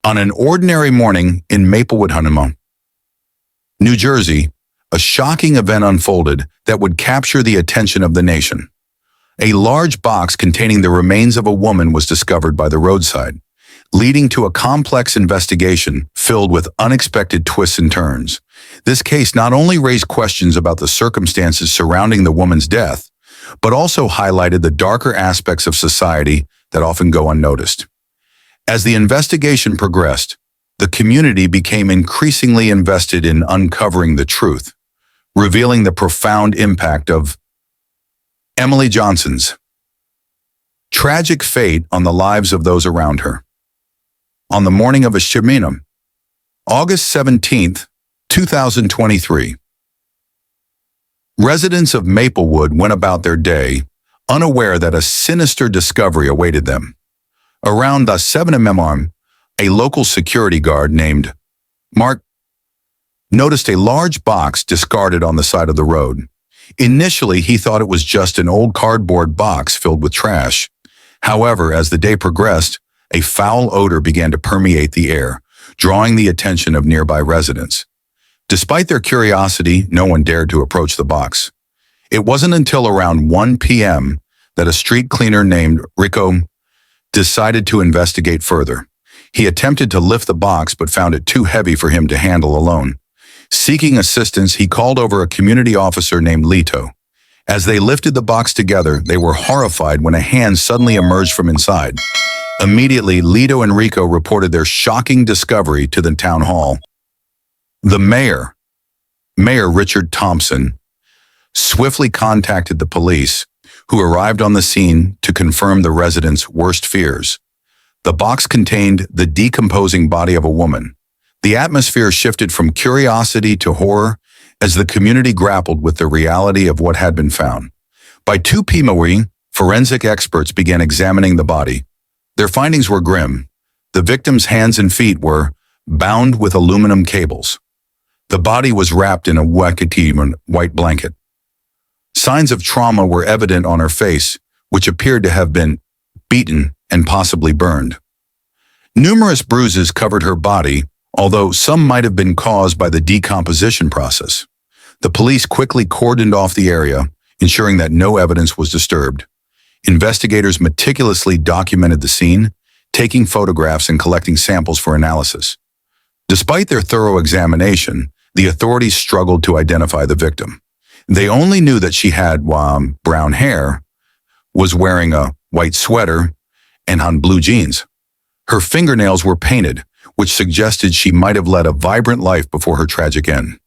On an ordinary morning in Maplewood, New Jersey, a shocking event unfolded that would capture the attention of the nation. A large box containing the remains of a woman was discovered by the roadside, leading to a complex investigation filled with unexpected twists and turns. This case not only raised questions about the circumstances surrounding the woman's death, but also highlighted the darker aspects of society that often go unnoticed. As the investigation progressed, the community became increasingly invested in uncovering the truth, revealing the profound impact of Emily Johnson's tragic fate on the lives of those around her. On the morning of August 17, 2023, residents of Maplewood went about their day, unaware that a sinister discovery awaited them. Around 7 a.m., a local security guard named Mark noticed a large box discarded on the side of the road. Initially, he thought it was just an old cardboard box filled with trash. However, as the day progressed, a foul odor began to permeate the air, drawing the attention of nearby residents. Despite their curiosity, no one dared to approach the box. It wasn't until around 1 p.m. that a street cleaner named Rico decided to investigate further. He attempted to lift the box but found it too heavy for him to handle alone. Seeking assistance, he called over a community officer named Lito. As they lifted the box together, they were horrified when a hand suddenly emerged from inside. Immediately, Lito and Rico reported their shocking discovery to the town hall. The Mayor Richard Thompson, swiftly contacted the police, who arrived on the scene to confirm the residents' worst fears. The box contained the decomposing body of a woman. The atmosphere shifted from curiosity to horror as the community grappled with the reality of what had been found. By 2 p.m., forensic experts began examining the body. Their findings were grim. The victim's hands and feet were bound with aluminum cables. The body was wrapped in a white blanket. Signs of trauma were evident on her face, which appeared to have been beaten and possibly burned. Numerous bruises covered her body, although some might have been caused by the decomposition process. The police quickly cordoned off the area, ensuring that no evidence was disturbed. Investigators meticulously documented the scene, taking photographs and collecting samples for analysis. Despite their thorough examination, the authorities struggled to identify the victim. They only knew that she had brown hair, was wearing a white sweater, and had blue jeans. Her fingernails were painted, which suggested she might have led a vibrant life before her tragic end.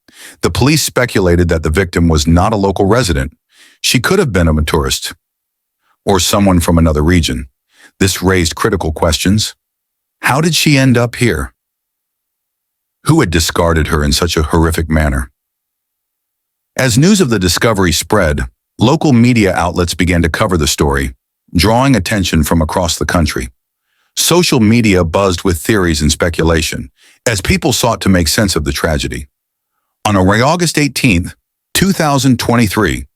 The police speculated that the victim was not a local resident. She could have been a tourist or someone from another region. This raised critical questions. How did she end up here? Who had discarded her in such a horrific manner? As news of the discovery spread, local media outlets began to cover the story, drawing attention from across the country. Social media buzzed with theories and speculation as people sought to make sense of the tragedy. On August 18, 2023,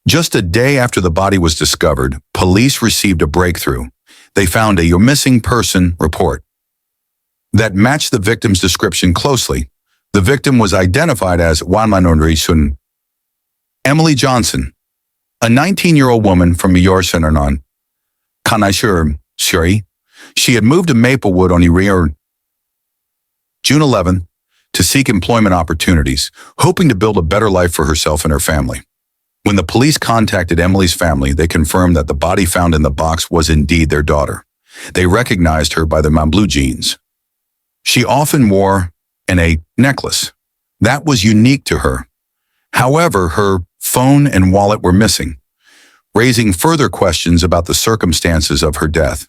just a day after the body was discovered, police received a breakthrough. They found a missing person report that matched the victim's description closely. The victim was identified as Emily Johnson, a 19-year-old woman from York, Surrey. She had moved to Maplewood on June 11 to seek employment opportunities, hoping to build a better life for herself and her family. When the police contacted Emily's family, they confirmed that the body found in the box was indeed their daughter. They recognized her by the blue jeans she often wore and a necklace that was unique to her. However, her phone and wallet were missing, raising further questions about the circumstances of her death.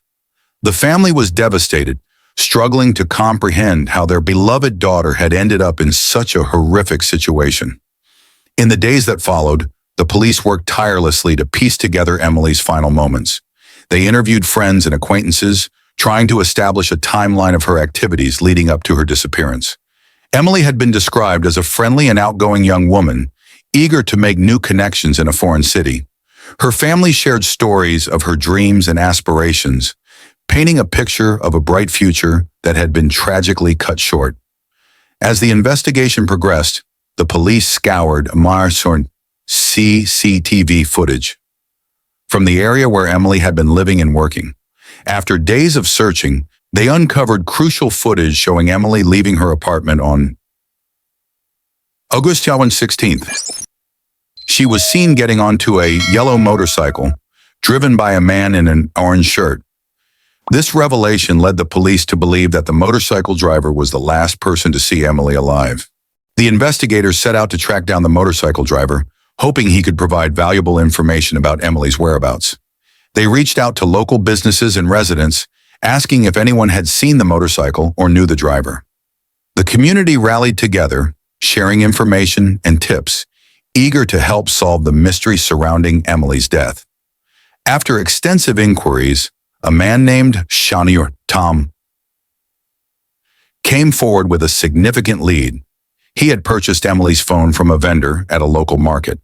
The family was devastated, struggling to comprehend how their beloved daughter had ended up in such a horrific situation. In the days that followed, the police worked tirelessly to piece together Emily's final moments. They interviewed friends and acquaintances, trying to establish a timeline of her activities leading up to her disappearance. Emily had been described as a friendly and outgoing young woman, eager to make new connections in a foreign city. Her family shared stories of her dreams and aspirations, painting a picture of a bright future that had been tragically cut short. As the investigation progressed, the police scoured Mar's CCTV footage from the area where Emily had been living and working. After days of searching, they uncovered crucial footage showing Emily leaving her apartment on August 16th. She was seen getting onto a yellow motorcycle, driven by a man in an orange shirt. This revelation led the police to believe that the motorcycle driver was the last person to see Emily alive. The investigators set out to track down the motorcycle driver, hoping he could provide valuable information about Emily's whereabouts. They reached out to local businesses and residents, asking if anyone had seen the motorcycle or knew the driver. The community rallied together, sharing information and tips, eager to help solve the mystery surrounding Emily's death. After extensive inquiries, a man named Tom came forward with a significant lead. He had purchased Emily's phone from a vendor at a local market.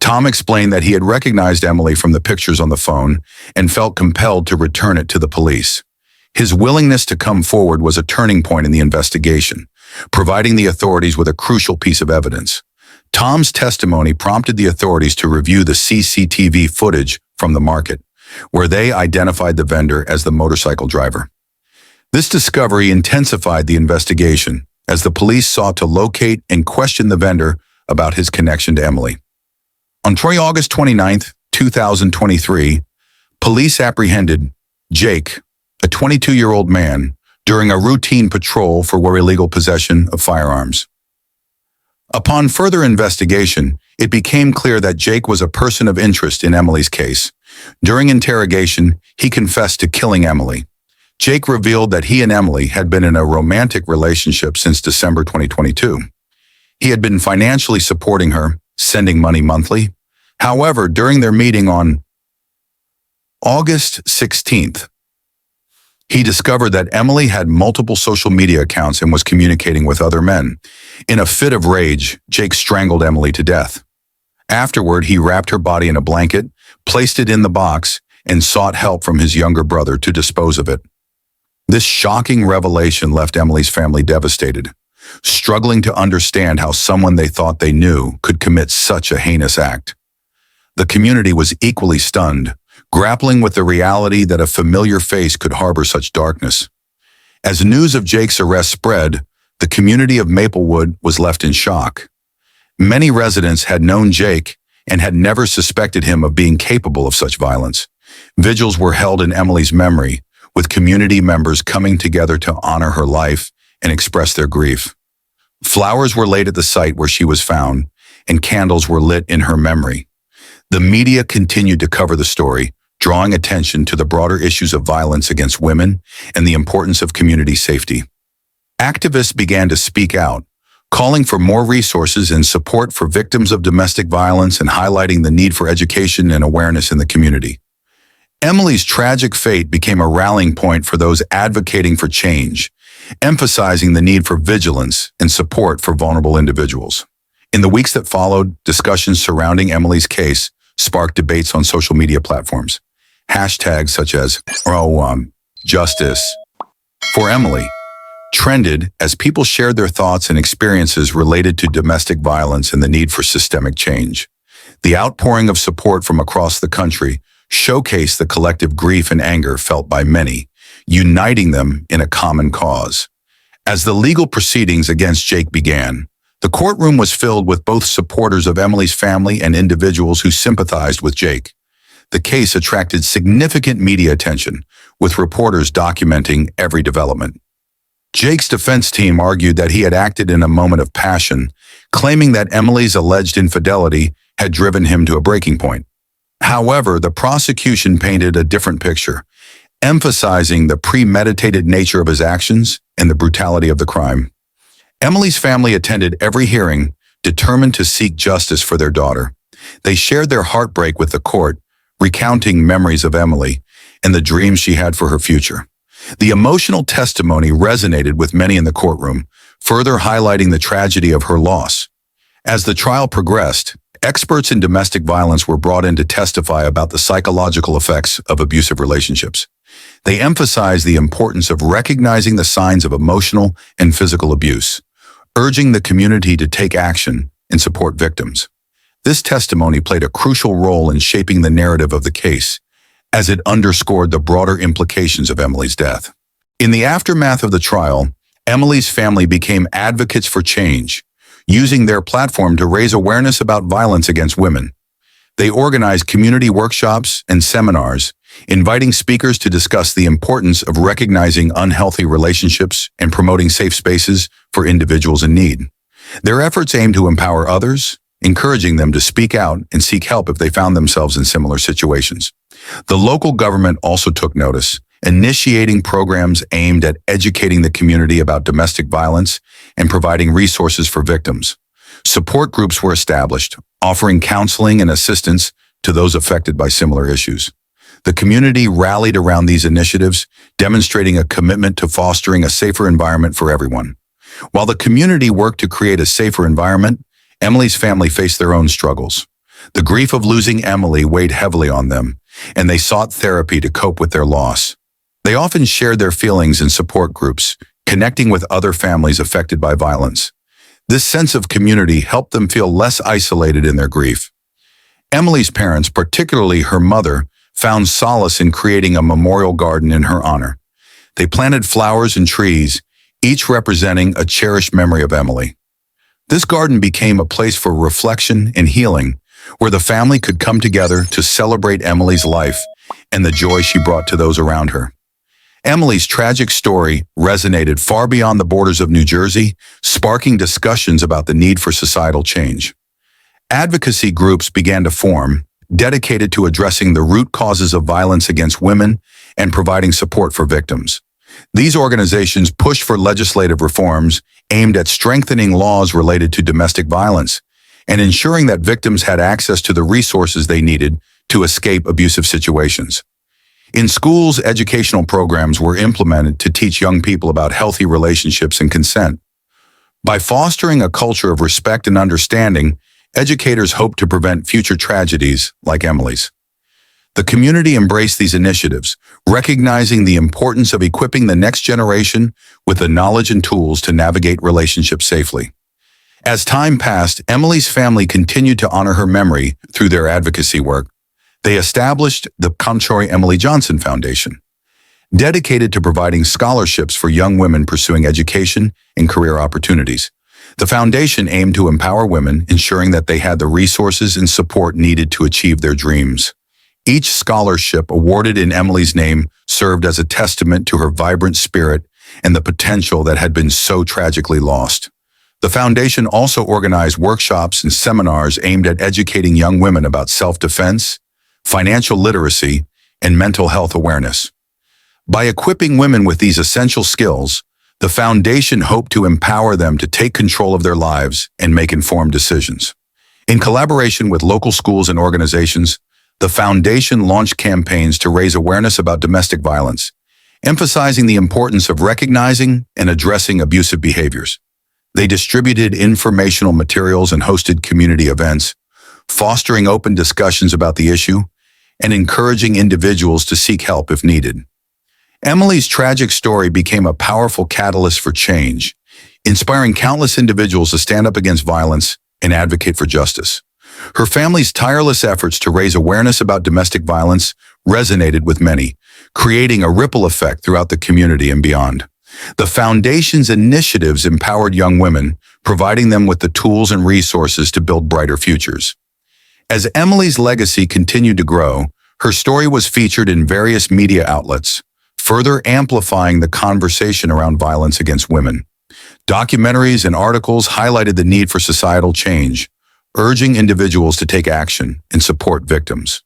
Tom explained that he had recognized Emily from the pictures on the phone and felt compelled to return it to the police. His willingness to come forward was a turning point in the investigation, providing the authorities with a crucial piece of evidence. Tom's testimony prompted the authorities to review the CCTV footage from the market, where they identified the vendor as the motorcycle driver. This discovery intensified the investigation as the police sought to locate and question the vendor about his connection to Emily. On August 29, 2023, police apprehended Jake, a 22-year-old man, during a routine patrol for illegal possession of firearms. Upon further investigation, it became clear that Jake was a person of interest in Emily's case. During interrogation, he confessed to killing Emily. Jake revealed that he and Emily had been in a romantic relationship since December 2022. He had been financially supporting her, sending money monthly. However, during their meeting on August 16th, he discovered that Emily had multiple social media accounts and was communicating with other men. In a fit of rage, Jake strangled Emily to death. Afterward, he wrapped her body in a blanket, placed it in the box, and sought help from his younger brother to dispose of it. This shocking revelation left Emily's family devastated, struggling to understand how someone they thought they knew could commit such a heinous act. The community was equally stunned, grappling with the reality that a familiar face could harbor such darkness. As news of Jake's arrest spread, the community of Maplewood was left in shock. Many residents had known Jake and had never suspected him of being capable of such violence. Vigils were held in Emily's memory, with community members coming together to honor her life and express their grief. Flowers were laid at the site where she was found, and candles were lit in her memory. The media continued to cover the story, drawing attention to the broader issues of violence against women and the importance of community safety. Activists began to speak out, calling for more resources and support for victims of domestic violence and highlighting the need for education and awareness in the community. Emily's tragic fate became a rallying point for those advocating for change, emphasizing the need for vigilance and support for vulnerable individuals. In the weeks that followed, discussions surrounding Emily's case sparked debates on social media platforms. Hashtags such as Justice for Emily trended as people shared their thoughts and experiences related to domestic violence and the need for systemic change. The outpouring of support from across the country showcased the collective grief and anger felt by many, uniting them in a common cause. As the legal proceedings against Jake began, the courtroom was filled with both supporters of Emily's family and individuals who sympathized with Jake. The case attracted significant media attention, with reporters documenting every development. Jake's defense team argued that he had acted in a moment of passion, claiming that Emily's alleged infidelity had driven him to a breaking point. However, the prosecution painted a different picture, emphasizing the premeditated nature of his actions and the brutality of the crime. Emily's family attended every hearing, determined to seek justice for their daughter. They shared their heartbreak with the court, recounting memories of Emily and the dreams she had for her future. The emotional testimony resonated with many in the courtroom, further highlighting the tragedy of her loss. As the trial progressed, experts in domestic violence were brought in to testify about the psychological effects of abusive relationships. They emphasize the importance of recognizing the signs of emotional and physical abuse, urging the community to take action and support victims. This testimony played a crucial role in shaping the narrative of the case, as it underscored the broader implications of Emily's death. In the aftermath of the trial, Emily's family became advocates for change, using their platform to raise awareness about violence against women. They organized community workshops and seminars, inviting speakers to discuss the importance of recognizing unhealthy relationships and promoting safe spaces for individuals in need. Their efforts aimed to empower others, encouraging them to speak out and seek help if they found themselves in similar situations. The local government also took notice, initiating programs aimed at educating the community about domestic violence and providing resources for victims. Support groups were established, offering counseling and assistance to those affected by similar issues. The community rallied around these initiatives, demonstrating a commitment to fostering a safer environment for everyone. While the community worked to create a safer environment, Emily's family faced their own struggles. The grief of losing Emily weighed heavily on them, and they sought therapy to cope with their loss. They often shared their feelings in support groups, connecting with other families affected by violence. This sense of community helped them feel less isolated in their grief. Emily's parents, particularly her mother, found solace in creating a memorial garden in her honor. They planted flowers and trees, each representing a cherished memory of Emily. This garden became a place for reflection and healing, where the family could come together to celebrate Emily's life and the joy she brought to those around her. Emily's tragic story resonated far beyond the borders of New Jersey, sparking discussions about the need for societal change. Advocacy groups began to form, dedicated to addressing the root causes of violence against women and providing support for victims. These organizations pushed for legislative reforms aimed at strengthening laws related to domestic violence and ensuring that victims had access to the resources they needed to escape abusive situations. In schools, educational programs were implemented to teach young people about healthy relationships and consent. By fostering a culture of respect and understanding, educators hoped to prevent future tragedies like Emily's. The community embraced these initiatives, recognizing the importance of equipping the next generation with the knowledge and tools to navigate relationships safely. As time passed, Emily's family continued to honor her memory through their advocacy work. They established the Controy Emily Johnson Foundation, dedicated to providing scholarships for young women pursuing education and career opportunities. The foundation aimed to empower women, ensuring that they had the resources and support needed to achieve their dreams. Each scholarship awarded in Emily's name served as a testament to her vibrant spirit and the potential that had been so tragically lost. The foundation also organized workshops and seminars aimed at educating young women about self-defense, financial literacy, and mental health awareness. By equipping women with these essential skills, the foundation hoped to empower them to take control of their lives and make informed decisions. In collaboration with local schools and organizations, the foundation launched campaigns to raise awareness about domestic violence, emphasizing the importance of recognizing and addressing abusive behaviors. They distributed informational materials and hosted community events, fostering open discussions about the issue and encouraging individuals to seek help if needed. Emily's tragic story became a powerful catalyst for change, inspiring countless individuals to stand up against violence and advocate for justice. Her family's tireless efforts to raise awareness about domestic violence resonated with many, creating a ripple effect throughout the community and beyond. The foundation's initiatives empowered young women, providing them with the tools and resources to build brighter futures. As Emily's legacy continued to grow, her story was featured in various media outlets, further amplifying the conversation around violence against women. Documentaries and articles highlighted the need for societal change, urging individuals to take action and support victims.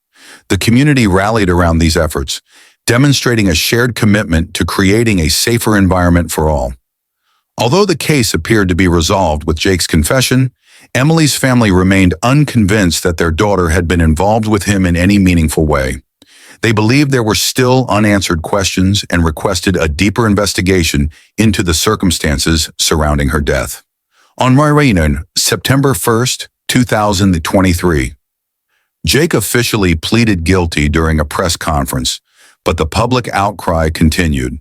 The community rallied around these efforts, demonstrating a shared commitment to creating a safer environment for all. Although the case appeared to be resolved with Jake's confession, Emily's family remained unconvinced that their daughter had been involved with him in any meaningful way. They believed there were still unanswered questions and requested a deeper investigation into the circumstances surrounding her death. On RHEA, September 1st, 2023, Jake officially pleaded guilty during a press conference, but the public outcry continued.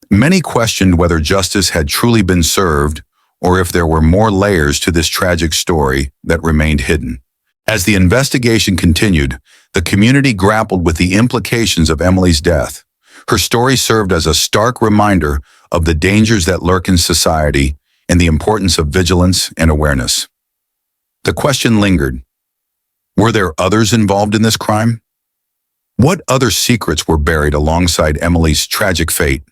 Many questioned whether justice had truly been served or if there were more layers to this tragic story that remained hidden. As the investigation continued, the community grappled with the implications of Emily's death. Her story served as a stark reminder of the dangers that lurk in society and the importance of vigilance and awareness. The question lingered. Were there others involved in this crime? What other secrets were buried alongside Emily's tragic fate?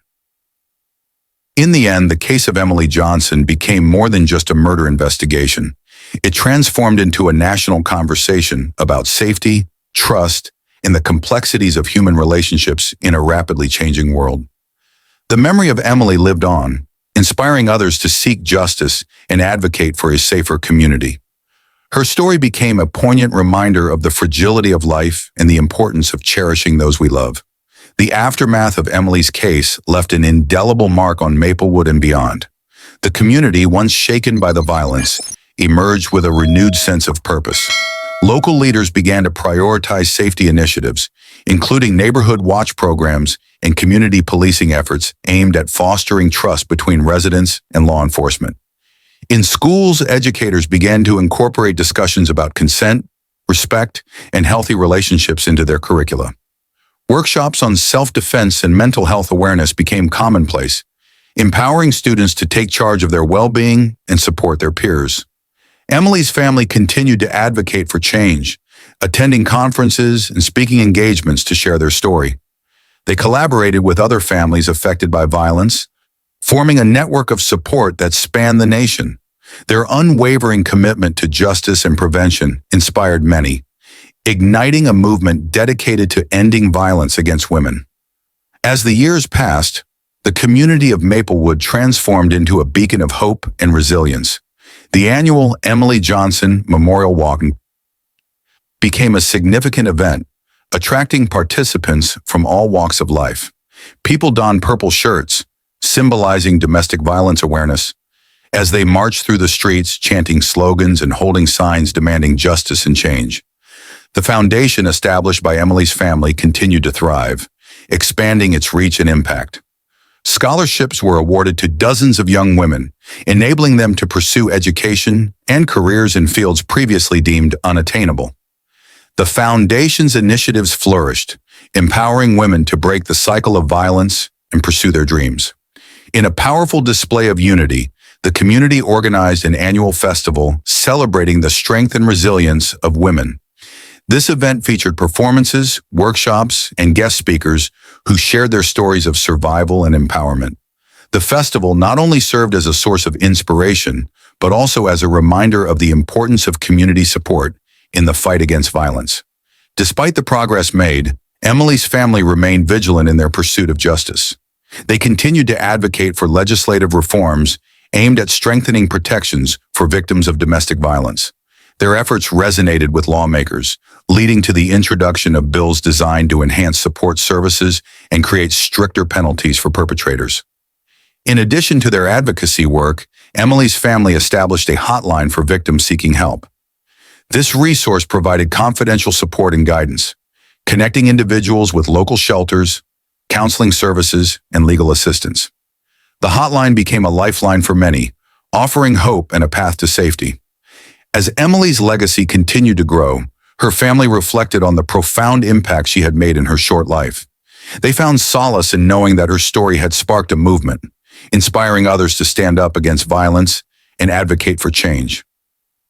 In the end, the case of Emily Johnson became more than just a murder investigation. It transformed into a national conversation about safety, trust, and the complexities of human relationships in a rapidly changing world. The memory of Emily lived on, inspiring others to seek justice and advocate for a safer community. Her story became a poignant reminder of the fragility of life and the importance of cherishing those we love. The aftermath of Emily's case left an indelible mark on Maplewood and beyond. The community, once shaken by the violence, emerged with a renewed sense of purpose. Local leaders began to prioritize safety initiatives, including neighborhood watch programs and community policing efforts aimed at fostering trust between residents and law enforcement. In schools, educators began to incorporate discussions about consent, respect, and healthy relationships into their curricula. Workshops on self-defense and mental health awareness became commonplace, empowering students to take charge of their well-being and support their peers. Emily's family continued to advocate for change, attending conferences and speaking engagements to share their story. They collaborated with other families affected by violence, forming a network of support that spanned the nation. Their unwavering commitment to justice and prevention inspired many, igniting a movement dedicated to ending violence against women. As the years passed, the community of Maplewood transformed into a beacon of hope and resilience. The annual Emily Johnson Memorial Walk became a significant event, attracting participants from all walks of life. People donned purple shirts, symbolizing domestic violence awareness, as they marched through the streets chanting slogans and holding signs demanding justice and change. The foundation established by Emily's family continued to thrive, expanding its reach and impact. Scholarships were awarded to dozens of young women, enabling them to pursue education and careers in fields previously deemed unattainable. The foundation's initiatives flourished, empowering women to break the cycle of violence and pursue their dreams. In a powerful display of unity, the community organized an annual festival celebrating the strength and resilience of women. This event featured performances, workshops, and guest speakers who shared their stories of survival and empowerment. The festival not only served as a source of inspiration, but also as a reminder of the importance of community support in the fight against violence. Despite the progress made, Emily's family remained vigilant in their pursuit of justice. They continued to advocate for legislative reforms aimed at strengthening protections for victims of domestic violence. Their efforts resonated with lawmakers, leading to the introduction of bills designed to enhance support services and create stricter penalties for perpetrators. In addition to their advocacy work, Emily's family established a hotline for victims seeking help. This resource provided confidential support and guidance, connecting individuals with local shelters, counseling services, and legal assistance. The hotline became a lifeline for many, offering hope and a path to safety. As Emily's legacy continued to grow, her family reflected on the profound impact she had made in her short life. They found solace in knowing that her story had sparked a movement, inspiring others to stand up against violence and advocate for change.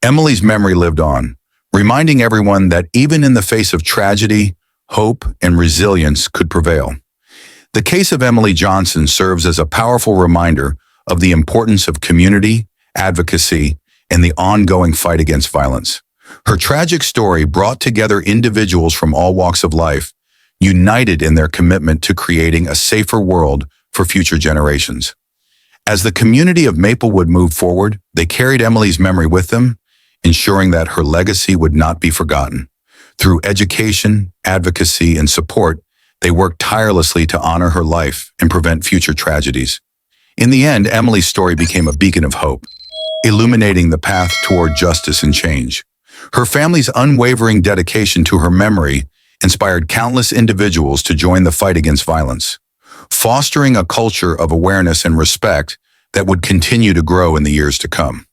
Emily's memory lived on, reminding everyone that even in the face of tragedy, hope and resilience could prevail. The case of Emily Johnson serves as a powerful reminder of the importance of community, advocacy, and the ongoing fight against violence. Her tragic story brought together individuals from all walks of life, united in their commitment to creating a safer world for future generations. As the community of Maplewood moved forward, they carried Emily's memory with them, ensuring that her legacy would not be forgotten. Through education, advocacy, and support, they worked tirelessly to honor her life and prevent future tragedies. In the end, Emily's story became a beacon of hope, illuminating the path toward justice and change. Her family's unwavering dedication to her memory inspired countless individuals to join the fight against violence, fostering a culture of awareness and respect that would continue to grow in the years to come.